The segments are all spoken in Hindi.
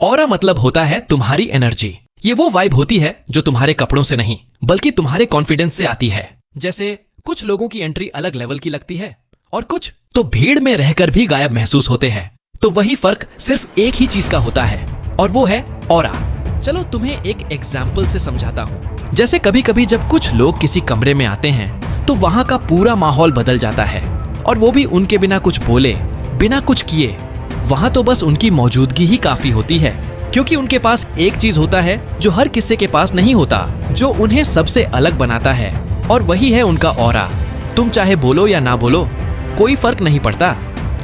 ऑरा मतलब होता है तुम्हारी एनर्जी। ये वो वाइब होती है जो तुम्हारे कपड़ों से नहीं बल्कि तुम्हारे कॉन्फिडेंस से आती है। जैसे कुछ लोगों की एंट्री अलग लेवल की लगती है और कुछ तो भीड़ में रहकर भी गायब महसूस होते हैं। तो वही फर्क सिर्फ एक ही चीज का होता है और वो है ऑरा। चलो तुम्हें एक एग्जाम्पल से समझाता हूँ। जैसे कभी कभी जब कुछ लोग किसी कमरे में आते हैं तो वहां का पूरा माहौल बदल जाता है, और वो भी उनके बिना कुछ बोले, बिना कुछ किए। वहां तो बस उनकी मौजूदगी ही काफी होती है, क्योंकि उनके पास एक चीज होता है जो हर किसी के पास नहीं होता, जो उन्हें सबसे अलग बनाता है, और वही है उनका ऑरा। तुम चाहे बोलो या ना बोलो, कोई फर्क नहीं पड़ता,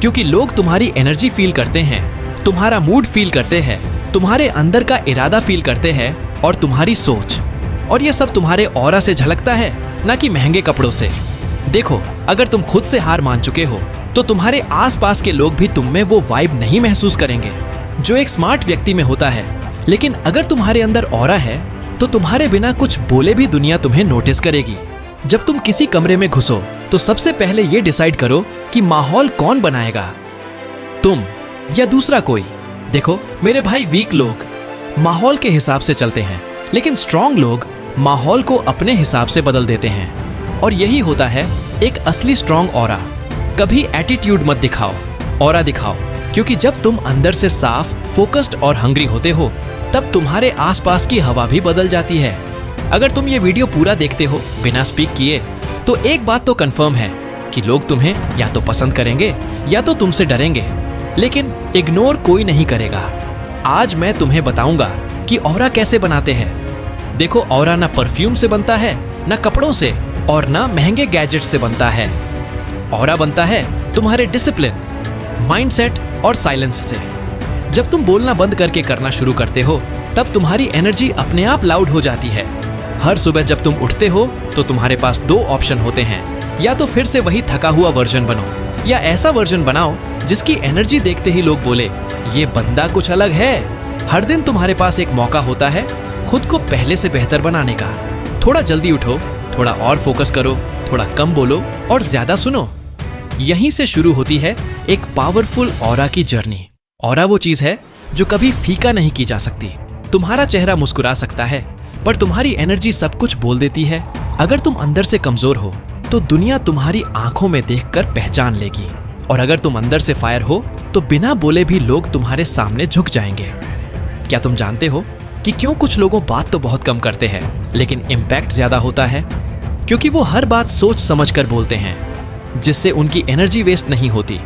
क्योंकि लोग तुम्हारी एनर्जी फील करते हैं, तुम्हारा मूड फील करते हैं, तुम्हारे अंदर का इरादा फील करते हैं और तुम्हारी सोच। और ये सब तुम्हारे ऑरा से झलकता है, ना कि महंगे कपड़ों से। देखो, अगर तुम खुद से हार मान चुके हो तो तुम्हारे आसपास के लोग भी तुम में वो वाइब नहीं महसूस करेंगे जो एक स्मार्ट व्यक्ति में होता है। लेकिन अगर तुम्हारे अंदर ऑरा है तो तुम्हारे बिना कुछ बोले भी दुनिया तुम्हें नोटिस करेगी। जब तुम किसी कमरे में घुसो तो सबसे पहले ये डिसाइड करो कि माहौल कौन बनाएगा, तुम या दूसरा कोई। देखो मेरे भाई, वीक लोग माहौल के हिसाब से चलते हैं, लेकिन स्ट्रांग लोग माहौल को अपने हिसाब से बदल देते हैं। और यही होता है एक असली स्ट्रांग ऑरा। कभी एटीट्यूड मत दिखाओ, ऑरा दिखाओ, क्योंकि जब तुम अंदर से साफ, फोकस्ड और हंग्री होते हो तब तुम्हारे आसपास की हवा भी बदल जाती है। अगर तुम ये वीडियो पूरा देखते हो बिना स्पीक किए तो एक बात तो कंफर्म है कि लोग तुम्हें या तो पसंद करेंगे या तो तुमसे डरेंगे, लेकिन इग्नोर कोई नहीं करेगा। आज मैं तुम्हें बताऊंगा कि ऑरा कैसे बनाते हैं। देखो, ऑरा ना परफ्यूम से बनता है, ना कपड़ों से, और ना महंगे गैजेट से बनता है। ऑरा बनता है तुम्हारे डिसिप्लिन, माइंडसेट और साइलेंस से। जब तुम बोलना बंद करके करना शुरू करते हो तब तुम्हारी एनर्जी अपने आप लाउड हो जाती है। हर सुबह जब तुम उठते हो तो तुम्हारे पास दो ऑप्शन होते हैं, या तो फिर से वही थका हुआ वर्जन बनो, या ऐसा वर्जन बनाओ जिसकी एनर्जी देखते ही लोग बोले ये बंदा कुछ अलग है। हर दिन तुम्हारे पास एक मौका होता है खुद को पहले से बेहतर बनाने का। थोड़ा जल्दी उठो, थोड़ा और फोकस करो, थोड़ा कम बोलो और ज्यादा सुनो। यहीं से शुरू होती है एक पावरफुल ऑरा की जर्नी। ऑरा वो चीज है जो कभी फीका नहीं की जा सकती। तुम्हारा चेहरा मुस्कुरा सकता है, पर तुम्हारी एनर्जी सब कुछ बोल देती है। अगर तुम अंदर से कमजोर हो तो दुनिया तुम्हारी आंखों में देखकर पहचान लेगी, और अगर तुम अंदर से फायर हो तो बिना बोले भी लोग तुम्हारे सामने झुक जाएंगे। क्या तुम जानते हो कि क्यों कुछ लोगों बात तो बहुत कम करते हैं लेकिन इम्पैक्ट ज्यादा होता है? क्योंकि वो हर बात सोच समझ कर बोलते हैं, जिससे उनकी एनर्जी वेस्ट नहीं होती,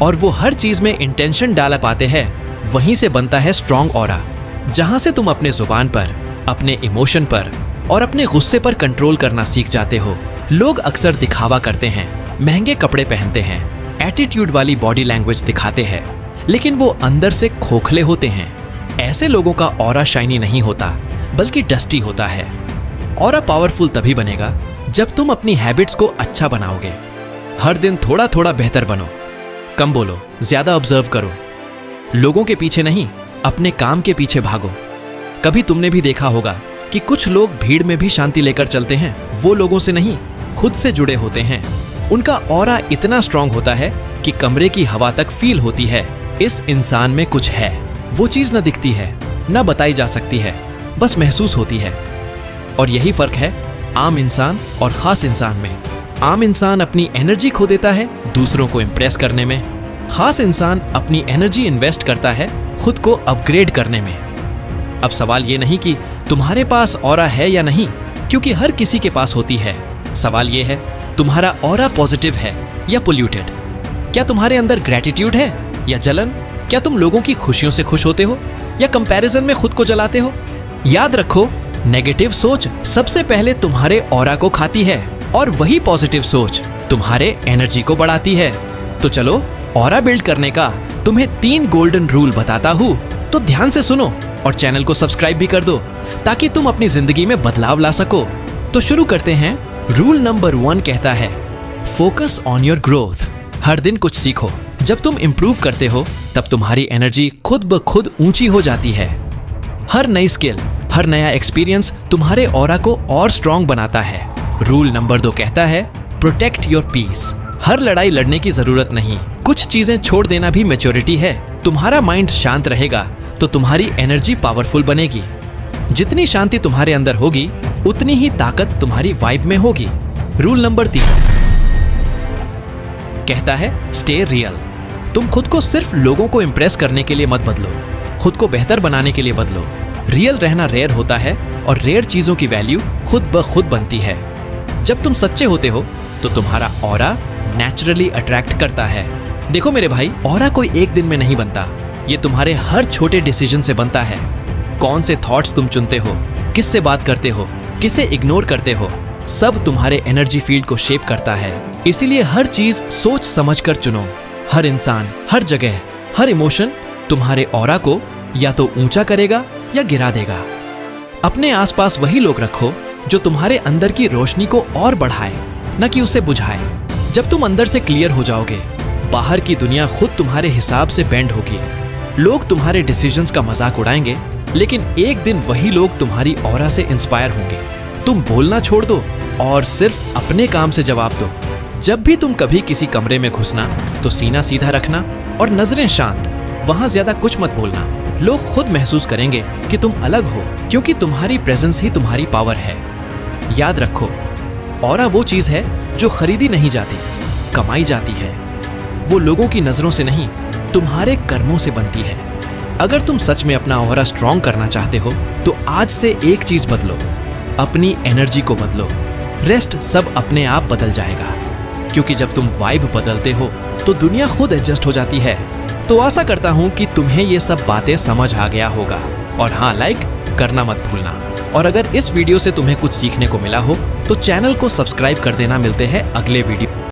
और वो हर चीज में इंटेंशन डाल पाते हैं। वहीं से बनता है स्ट्रॉन्ग ऑरा, जहां से तुम अपने जुबान पर, अपने इमोशन पर और अपने गुस्से पर कंट्रोल करना सीख जाते हो। लोग अक्सर दिखावा करते हैं, महंगे कपड़े पहनते हैं, एटीट्यूड वाली बॉडी लैंग्वेज दिखाते हैं, लेकिन वो अंदर से खोखले होते हैं। ऐसे लोगों का ऑरा शाइनी नहीं होता बल्कि डस्टी होता है। ऑरा पावरफुल तभी बनेगा जब तुम अपनी हैबिट्स को अच्छा बनाओगे। हर दिन थोड़ा थोड़ा बेहतर बनो, कम बोलो, ज्यादा ऑब्जर्व करो, लोगों के पीछे नहीं अपने काम के पीछे भागो। कभी तुमने भी देखा होगा कि कुछ लोग भीड़ में भी शांति लेकर चलते हैं। वो लोगों से नहीं, खुद से जुड़े होते हैं। उनका ऑरा इतना स्ट्रांग होता है कि कमरे की हवा तक फील होती है इस इंसान में कुछ है। वो चीज न दिखती है, न बताई जा सकती है, बस महसूस होती है। और यही फर्क है आम इंसान और खास इंसान में। आम इंसान अपनी एनर्जी खो देता है दूसरों को इम्प्रेस करने में, खास इंसान अपनी एनर्जी इन्वेस्ट करता है खुद को अपग्रेड करने में। अब सवाल ये नहीं कि तुम्हारे पास ऑरा है या नहीं, क्योंकि हर किसी के पास होती है। सवाल ये है, तुम्हारा ऑरा पॉजिटिव है या पोल्यूटेड? क्या तुम्हारे अंदर ग्रेटिट्यूड है या जलन? क्या तुम लोगों की खुशियों से खुश होते हो या कंपैरिजन में खुद को जलाते हो? याद रखो, नेगेटिव सोच सबसे पहले तुम्हारे ऑरा को खाती है, और वही पॉजिटिव सोच तुम्हारे एनर्जी को बढ़ाती है। तो चलो, ऑरा बिल्ड करने का तुम्हें 3 गोल्डन रूल बताता हूँ, तो ध्यान से सुनो और चैनल को सब्सक्राइब भी कर दो ताकि तुम अपनी जिंदगी में बदलाव ला सको। तो शुरू करते हैं। रूल नंबर 1 कहता है, फोकस ऑन योर ग्रोथ। हर दिन कुछ सीखो। जब तुम इंप्रूव करते हो तब तुम्हारी एनर्जी खुद ब खुद ऊंची हो जाती है। हर नई स्किल, हर नया एक्सपीरियंस तुम्हारे ऑरा को और स्ट्रॉन्ग बनाता है। रूल नंबर 2 कहता है, प्रोटेक्ट योर पीस। हर लड़ाई लड़ने की जरूरत नहीं, कुछ चीजें छोड़ देना भी मैच्योरिटी है। तुम्हारा माइंड शांत रहेगा तो तुम्हारी एनर्जी पावरफुल बनेगी। जितनी शांति तुम्हारे अंदर होगी उतनी ही ताकत तुम्हारी वाइब में होगी। रूल नंबर 3 कहता है स्टे रियल। तुम खुद को सिर्फ लोगों को इंप्रेस करने के लिए मत बदलो, खुद को बेहतर बनाने के लिए बदलो। रियल रहना रेयर होता है और रेयर चीजों की वैल्यू खुद ब खुद बनती है। जब तुम सच्चे होते हो तो तुम्हारा ऑरा नेचुरली अट्रैक्ट करता है। देखो मेरे भाई, ऑरा कोई एक दिन में नहीं बनता, ये तुम्हारे हर छोटे डिसीजन से बनता है। कौन से थॉट्स तुम चुनते हो, किससे बात करते हो, किसे इग्नोर करते हो, सब तुम्हारे एनर्जी फील्ड को शेप करता है। इसीलिए हर चीज सोच समझ कर चुनो। हर इंसान, हर जगह, हर इमोशन तुम्हारे ऑरा को या तो ऊंचा करेगा या गिरा देगा। अपने आसपास वही लोग रखो जो तुम्हारे अंदर की रोशनी को और बढ़ाए, न कि उसे बुझाए। जब तुम अंदर से क्लियर हो जाओगे, बाहर की दुनिया खुद तुम्हारे हिसाब से बेंड होगी। लोग तुम्हारे डिसीजंस का मजाक उड़ाएंगे, लेकिन एक दिन वही लोग तुम्हारी ऑरा से इंस्पायर होंगे। तुम बोलना छोड़ दो और सिर्फ अपने काम से जवाब दो। जब भी तुम कभी किसी कमरे में घुसना तो सीना सीधा रखना और नजरें शांत। वहां ज्यादा कुछ मत बोलना। लोग खुद महसूस करेंगे कि तुम अलग हो, क्योंकि तुम्हारी प्रेजेंस ही तुम्हारी पावर है। याद रखो, ऑरा वो चीज है जो खरीदी नहीं जाती, कमाई जाती है। वो लोगों की नजरों से नहीं, तुम्हारे कर्मों से बनती है। अगर तुम सच में अपना ऑरा स्ट्रॉन्ग करना चाहते हो तो आज से एक चीज बदलो, अपनी एनर्जी को बदलो। रेस्ट सब अपने आप बदल जाएगा, क्योंकि जब तुम वाइब बदलते हो तो दुनिया खुद एडजस्ट हो जाती है। तो आशा करता हूं कि तुम्हें ये सब बातें समझ आ गया होगा। और हाँ, लाइक करना मत भूलना। और अगर इस वीडियो से तुम्हें कुछ सीखने को मिला हो तो चैनल को सब्सक्राइब कर देना। मिलते हैं अगले वीडियो।